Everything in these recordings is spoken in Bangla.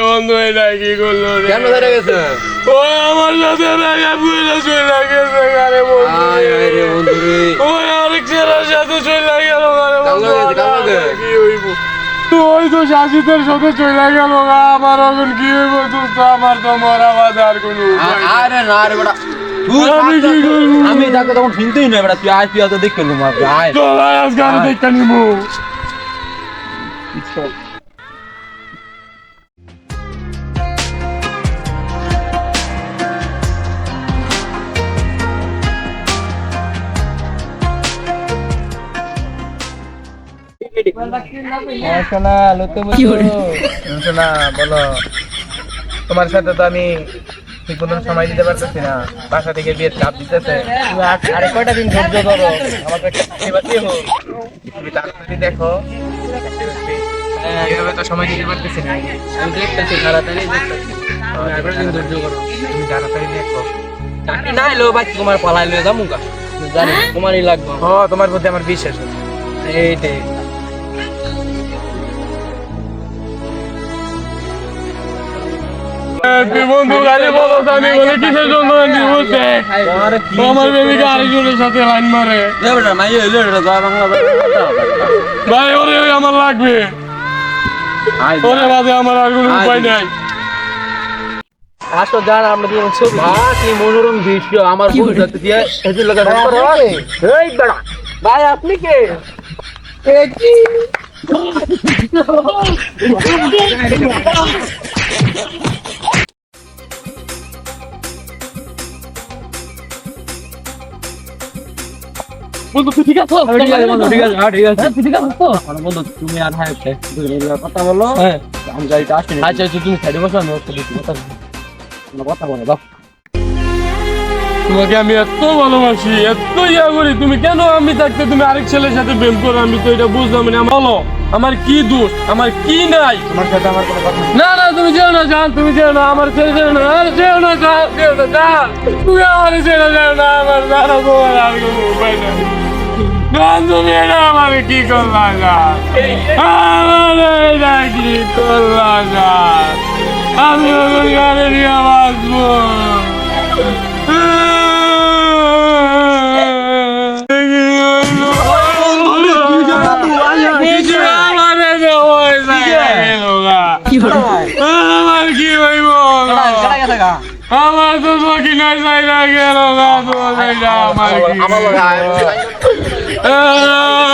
বন্ধু এটা কি করলো কেন ধরে গেছে? ও আমার সাথে চলে গেছে গারে বন্ধু ওই আরেক ছেলের সাথে চলে গেল গারে বন্ধু কি হইব ওই তো শাসিতের সাথে চলে গেল আমার এখন কি হইব দোস্ত আমার তো মরা বাদ আর কোনো আরে না রে বেটা আমি তাকে তখন শুনতেই না বেটা তুই আয় তুই তো দেখে নেবো আয় চল আজকে আমি দেখতে নিবো শোনা লুতে শোনা বলো তোমার সাথে তো আমি ঠিক মতন সময় দিতে পারতেছি না বাসা থেকে বিয়ের চাপ দিতেছে আরে কয়টা দিন ধৈর্য ধরো আমাকে তুমি তাড়াতাড়ি দেখো এভাবে তো সময় দিতে পারতেছি না আমি দেখতেছি তাড়াতাড়ি দেখতেছি দিন ধৈর্য করো তুমি তাড়াতাড়ি দেখো চাকরি না এলো ভাই তোমার পালাই লয়ে যাবো কা জানি তোমারই লাগবে তোমার প্রতি আমার বিশ্বাস আছে এইটাই বন্ধু গাড়ি বলো জানি বলে কিসের জন্য বলছে আমার বেবিকে আরেকজনের সাথে লাইন মারে ভাই ওরে আমার লাগবে ওরে বাদে আমার আর কোনো উপায় নাই আসো জান আমরা দুজন ছবি কি মনোরম দৃশ্য আমার বন্ধুদের দিয়ে এসে লাগা এই বড়া ভাই আপনি কে কি বন্ধু ঠিক আছে ঠিক আছে তো আমার বন্ধু তুমি আর হাই কথা বলো হ্যাঁ আমি গাড়িটা আসছি আচ্ছা তুমি সাইডে বসো আমি কথা বলো দাও তোমাকে আমি এত ভালোবাসি এত ইয়া করি তুমি কেন আমি থাকতে তুমি আরেক ছেলের সাথে প্রেম করো আমি তো এটা বুঝলাম না বলো আমার কি দোষ আমার কি নাই তোমার সাথে আমার কোনো কথা না না তুমি যেও না জান তুমি যেও না আমার ছেলে যেও না আর যেও না জান যেও না জান তুমি আমার ছেলে যেও না আমার জানা তোমার আর কোনো উপায় নাই জান তুমি এটা আমার কি করলা জান আমার এটা কি করলা জান আমি ওর গাড়ি নিয়ে বাঁচবো আমার কি হইব আমার তো কিনার জায়গা গেল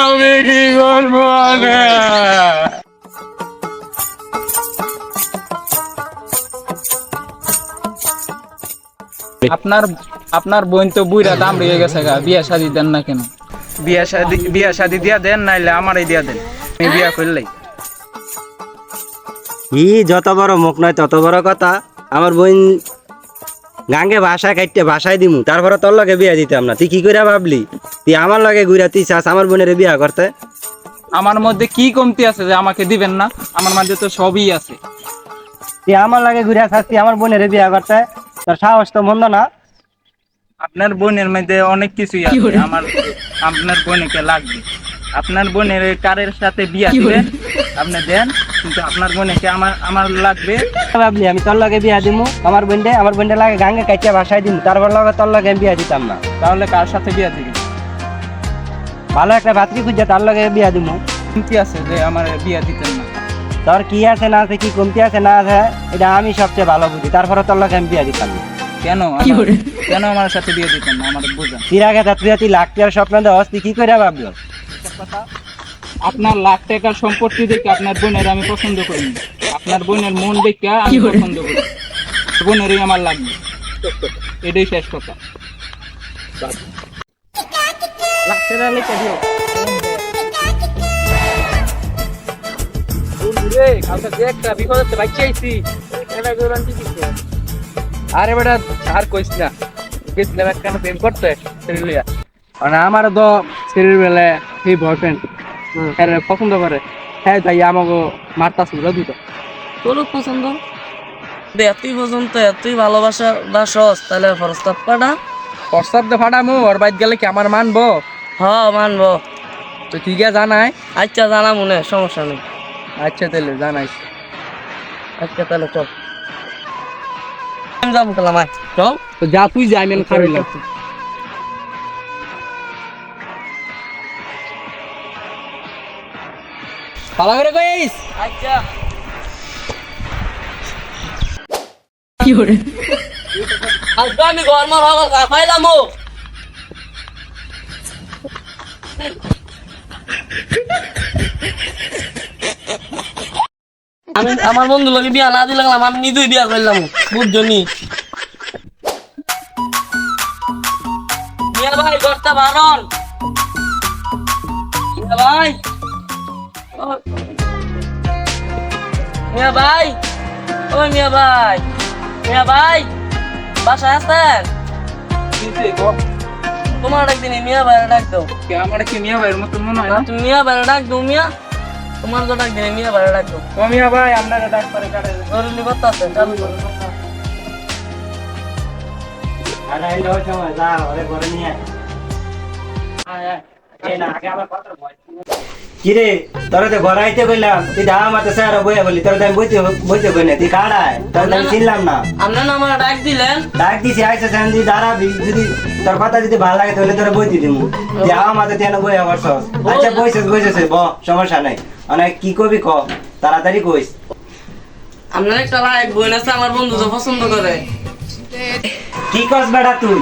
আমি কি করবো আপনার বোন তো বুইরা দাম রয়ে গেছে গা বিয়া শাদি দেন না কেন বিয়া শাদি দিয়া দেন নাইলে আমারই দিয়া দেন আমি বিয়া করলেই যত বড় মুখ নয় তত বড় কথা আমার বোন গাঙ্গে ভাষা কাটতে ভাষায় দিমু তারপরে তোর লগে বিয়া দিতাম না তুই কি করে ভাবলি তুই আমার লগে ঘুরা তুই চাস আমার বোনের বিয়া করতে আমার মধ্যে কি কমতি আছে যে আমাকে দিবেন না আমার মধ্যে তো সবই আছে তুই আমার লগে ঘুরা চাস তুই আমার বোনের বিয়া করতে তোর সাহস তো মন্দ না আপনার বোনের মধ্যে অনেক কিছুই আছে আমার আপনার বোনকে লাগবে আপনার বোনের কারের সাথে বিয়া দিবেন আপনি দেন কিন্তু আপনার বোনকে আমার লাগবে ভাবলি আমি তোর লগে বিয়া দিমু আমার বোনটা লাগে গাঙ্গে কাটতে ভাষায় দিমু তারপর লগে তোর লগে বিয়া দিতাম না তাহলে কার সাথে বিয়া দিবেন ভালো একটা ভাতৃ খুঁজে তার লগে বিয়া দিমু কমতি আছে যে আমার বিয়া দিতেন না তোর কি আছে না আছে কি কমতি আছে না আছে এটা আমি সবচেয়ে ভালো বুঝি তারপরে তোর লগে আমি বিয়া দিতাম না কেন আমার সাথে বিয়ে দিতেন না আমার বুঝান তির আগে তুই লাখ টাকার স্বপ্ন দেওয়াস তুই কি করে ভাবলি আপনার লাখ টাকার সম্পত্তি দেখে আপনার বোনের আমি পছন্দ করি না আপনার বোনের মন দেখে আমি পছন্দ করি বোনেরই আমার লাগবে এটাই শেষ কথা লাখ টাকা লিখে দিও একটা বিপদ বাইকে আইছি আরে বেটা আর কইস না গেছিলাম একখানে প্রেম করতে সেরিলিয়া মানে আমার তো শরীর বেলা সেই বয়ফ্রেন্ড পছন্দ করে হ্যাঁ তাই আমাকে মারতাছিল দুটো তোর পছন্দ এতই পর্যন্ত এতই ভালোবাসা বাসস তাহলে প্রস্তাব পাঠা প্রস্তাব তো ফাটামু ওর বাইক গেলে কি আমার মানবো মানবো। তো ঠিক আছে জানাই। আচ্ছা জানা মনে সমস্যা নেই। আচ্ছা তাহলে জানাইস। আচ্ছা তাহলে চল আমি যাবো কালাম আয় চল। তো যা তুই যাই মেন খাবি না। ভালো করে কইস। আচ্ছা আজকে আমি গরমার হগল খাইলাম ও আমি আমার বন্ধু লোকে বিয়া না দিলাম আমি নিজেই বিয়া করলাম বুঝছো নি মিয়া ভাই ঘরটা বারণ মিয়া ভাই ও মিয়া ভাই ওই মিয়া ভাই মিয়া ভাই বাসায় আছেন তোমার ডাক দিন মিয়া ভাই ডাক দাও আমার কি মিয়া ভাইয়ের মতন মনে হয় না? তুমি মিয়া ভাই ডাক দাও মিয়া তোমার তো ডাক দিন মিয়া ভাই ডাক দাও ও মিয়া ভাই আপনারা ডাক পারে কাটে। জরুরি কথা আছে চালু করো আরে এই লো সময় যা ওরে ঘরে নিয়ে আয় আয় এই না আগে আমার কথা বল কি রে তোরা তো ঘরে আইতে কইলাম তুই দা আমাতে স্যার বইয়া বলি তোরা আমি বইতে কই না তুই কাড়ায় তোর আমি চিনলাম না আপনার না আমার ডাক দিলেন ডাক দিছি আইসা সেন দি দাঁড়াবি যদি তোর কথা যদি ভালো লাগে তাহলে তোরা বইতে দিমু তুই আমাতে তেন বইয়া বসস আচ্ছা বইছিস ব সমস্যা নাই অনেক কি কবি ক তাড়াতাড়ি কইস আপনার একটা লাইক বোন আছে আমার বন্ধু তো পছন্দ করে কি কস বেটা তুই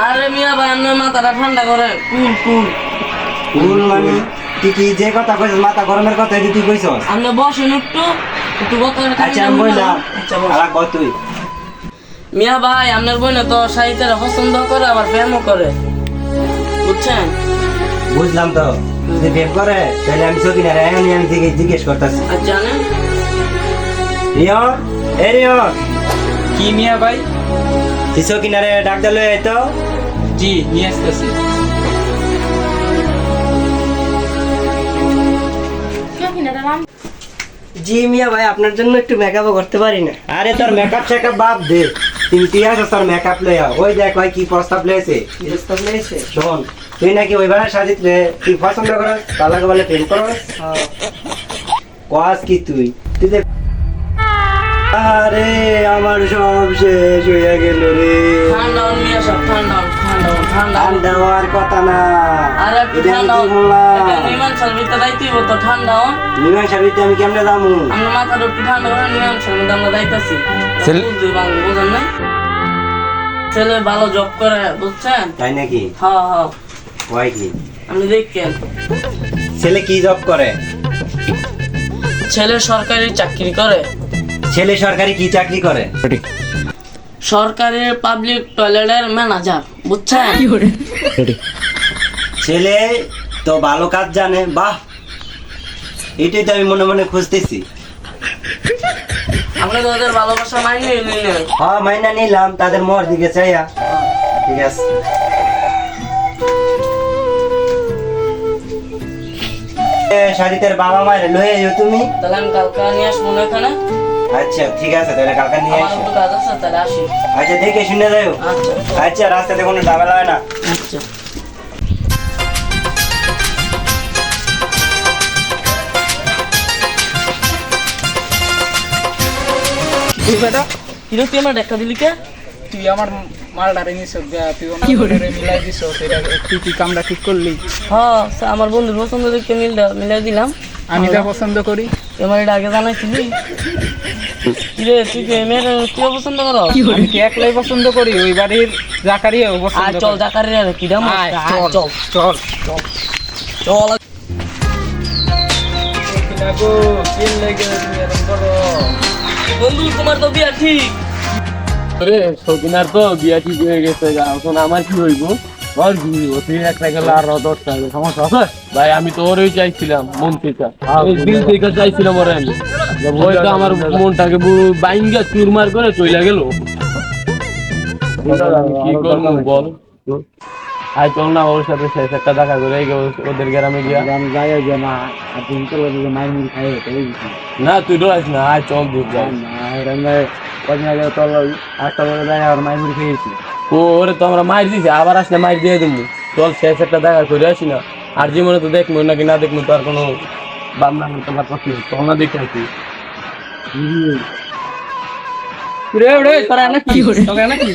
আরে মিয়া ভাই আপনার মাথাটা ঠান্ডা করেন কুল কুল ভুল মানে তুই কি যে কথা কইছিস মাথা গরমের কথা যদি তুই কইছস আপনি বসেন একটু কথা আচ্ছা আমি বললাম আচ্ছা বস। আলাক বল তুই মিয়া ভাই আপনার বোনে তো সাহিত্যের পছন্দ করে আবার প্রেমও করে বুঝছেন বুঝলাম তো যদি প্রেম করে তাহলে আমি সকিনা রে আমি জিজ্ঞেস করতেছি আর জানেন রিয়ন এ রিয়ন কি মিয়া ভাই? তুই সকিনা রে ডাক দিলে তো জি নিয়ে আসতেছি। জি মিয়া ভাই আপনার জন্য একটু মেকআপও করতে পারি না আরে তোর মেকআপ শেকআপ বাপ দে তুই আসো তোর মেকআপ লইয়া ওই দেখ ভাই কি প্রস্তাব লয়েছে প্রস্তাব লয়েছে শোন তুই নাকি ওই বেড়া সাজিত রে তুই পছন্দ করস তালাকে বলে প্রেম করস কস কি তুই তুই দেখ আরে আমার সব শেষ হয়ে গেল রে ঠান্ডা হন মিয়া সব ঠান্ডা হন, ঠান্ডা হন, ঠান্ডা হন। ঠান্ডা হওয়ার কথা না আর একটু এটা আমি ঠান্ডা কি হন। বললাম? এটা মীমাংসার ভিতরে যাইতেই হতো, ঠান্ডা হন। মীমাংসা ভিত্তি আমি কেমনে যাবো আমরা মাথাটা একটু ঠান্ডা করে মীমাংসার মধ্যে আমরা যাইতাছি। ছেলে- বুঝলি বাংলা, বুঝেন না? ছেলে ভালো জব করে বুঝছেন তাই নাকি হ্যাঁ হ্যাঁ হয় কি আপনি দেখেন ছেলে কি জব করে ছেলে সরকারি চাকরি করে ছেলে সরকারি কি চাকরি করে সরকারি পাবলিক টয়লেটের ম্যানেজার বুঝছেন ছেলে তো ভালো কাজ জানে বাহ এটাই তো আমি মনে মনে খুঁজতেছি আপনি তো ওদের ভালোবাসা মাইনে নিলেন হ্যাঁ মাইনা নিলাম তাদের মোর দিকে চাইয়া ঠিক আছে শাড়িতের বাবা মায়ের লয়ে এসো তুমি তাহলে আমি কালকে নিয়ে আসবো না এখানে আচ্ছা ঠিক আছে তাহলে কালকে নিয়ে আমার আসো একটু কাজ আছে তাহলে আসি আচ্ছা দেখে শুনে যাও আচ্ছা আচ্ছা রাস্তাতে কোনো ঝামেলা হয় না আচ্ছা তুই বেটা কিরে তুই আমার দেখা দিলি কে তুই আমার মালটারে নিছ তুই ওনারে মিলাই দিছ সেটা তুই কি কামটা ঠিক করলি? হ্যাঁ আমার বন্ধুর পছন্দ দেখতে মিলাই দিলাম আমি যা পছন্দ করি তোমার এটা আগে জানাইছিলি কিরে তুই কি মেয়ের তুইও পছন্দ করো আমি কি একলাই পছন্দ করি ওই বাড়ির জাকারিয়াও আর পছন্দ চল করে। জাকারি রে কি দাম আয়, চল চল চল চল কিনাগো কি লাগে তুমি এরকম করো? বন্ধু তোমার তো বিয়া ঠিক রে সকিনার তো বিয়া ঠিক হয়ে গেছে এখন আমার কি হইব আর কি হইব তুই একটা গেলে আর 10টা হবে সমস্যা আছে ভাই আমি তো ওরই চাইছিলাম মন থেকে এই দিল থেকে চাইছিলাম ওরে আমি ওইটা আমার মনটাকে বাইঙ্গা চুরমার করে চইলা গেল আমি কি করবো বল আই চল না ওর সাথে শেষ একটা দেখা করে ওদের গ্রামে গিয়া আমি যাই যে না আর তুমি তো মাইর মুড়ি খাই না তুই ডরাইস না আয় চল দুধ যাই কদিন আগে তোর একটা বলে যায় আর মাইর মুড়ি খেয়েছি ও ওরে তো আমরা মাইর দিছি আবার আসলে মাইর দিয়ে দেবো চল শেষ একটা দেখা করে আসি না, আর জীবনে তো দেখবো নাকি না দেখবো তো আর কোনো বামনা তোমার পক্ষে তখন না দেখে আসি। রে রে তোরা নাকি তোরা নাকি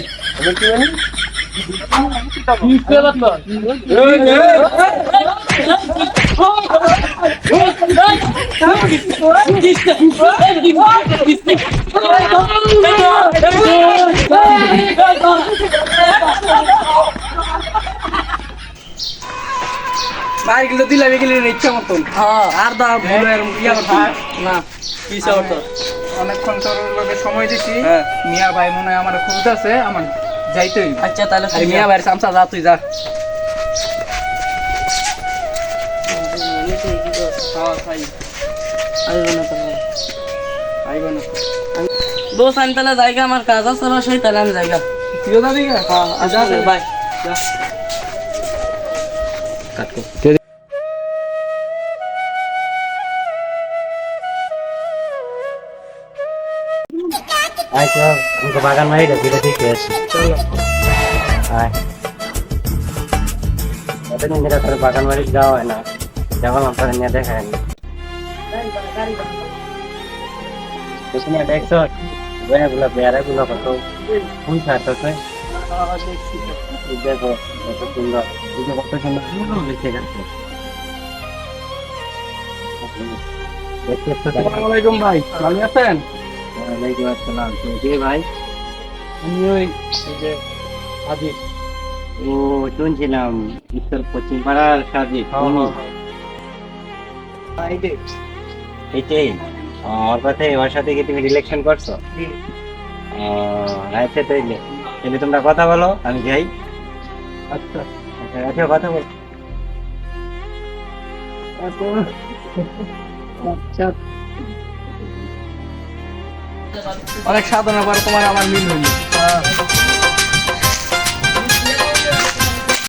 বাইরে গেলে দিলাম গেলে ইচ্ছা মতন হ্যাঁ আর দা বলো এরকম ইয়া করতে না কি শর্ত অনেকক্ষণ তোর লোকে সময় দিছি হ্যাঁ। মিয়া ভাই মনে হয় আমার খুঁজতে আছে আমার যাইতে হইবে। আচ্ছা তাহলে আরে মিয়া ভাইয়ের সামসা যা তুই যা আইব না দোষ আমি তাহলে জায়গা আমার কাজ আছে বাসায়, তাহলে আমি জায়গা তুইও যাবি গা হ্যাঁ আসলে বাই আয় চল আমাকে বাগান বাড়ি ভিডিও দেখে আসি। আয় এতদিন ধরে তোর বাগান বাড়ি যাওয়া হয় না, যখন তোর নিয়ে দেখা হয়নি। তুমি দেখছো বইগুলো পেয়ারাগুলো কত ফুল ছাড়তেছে, দেখো কত সুন্দর, কত সুন্দর লিখে গেছে। আসসালামু আলাইকুম ভাই, ভালো আছেন? ওয়ালাইকুম আসসালাম। তুমি কে ভাই? আমি ওই যে সাজিদ। ও শুনছিলাম উত্তর পশ্চিম পাড়ার সাজিদ। এইটাই ওর সাথে ওর সাথে কি তুমি রিলেকশন করছো? আচ্ছা তাইলে তাহলে তোমরা কথা বলো, আমি যাই। আচ্ছা আচ্ছা কথা বল। অনেক সাধনার পর তোমার আমার মিল হইল।